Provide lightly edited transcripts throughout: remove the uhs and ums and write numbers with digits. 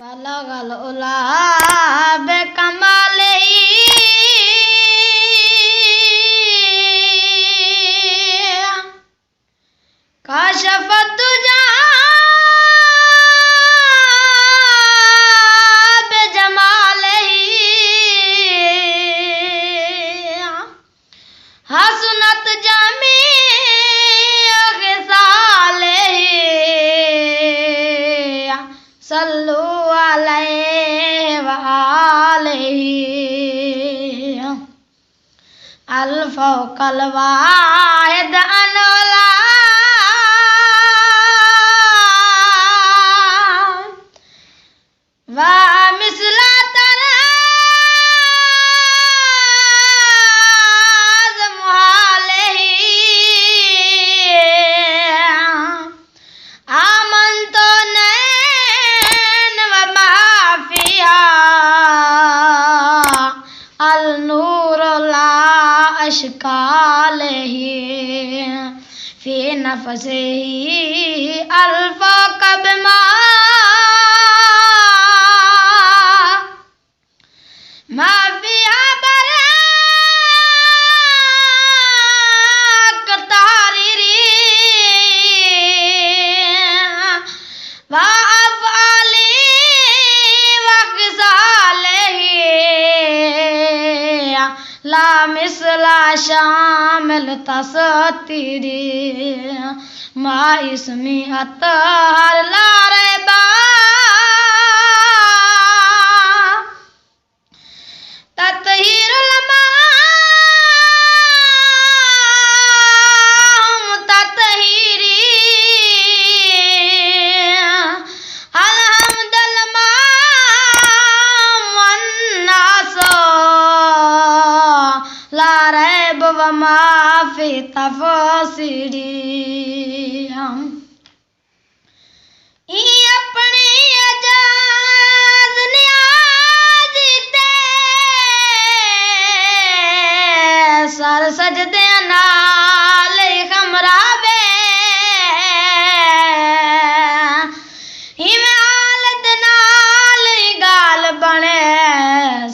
बलगल उला बेकमाले काशफत तुझा बेजमाले हसनत जमी खिसाले सल्लु अलैहि व आलिहि अल फौकल वाहिद अनोला व मिसला तराज मुहालिहि आमन तो नैन व माफिया अल नूर ला अशकालिहि फी नफसिही अल फौकब मा माफिया बराक तारीरी व अफ़आली व ख़िसालिही ला मिसला शामिल तसतीरी मा इसमी अतहर ला रैबा ततहीरुल माम ततहीरी अलहम्दुल माम वन्नासो ला रैब व माफी तफसीरी अपनी एजाज नियाज ते सर सजदे नाल खमरावे हिमें हालत नाल गाल बने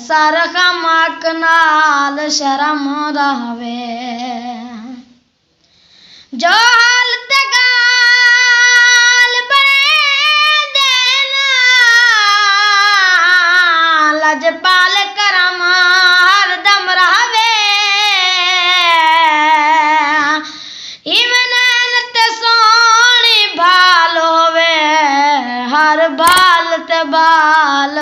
सर खमक नाल शर्म रहवे जो हालत गाल बने देना लजपाल करम हरदम रहवे इमनैन ते सोनी भाल होवे हर बाल ते बाल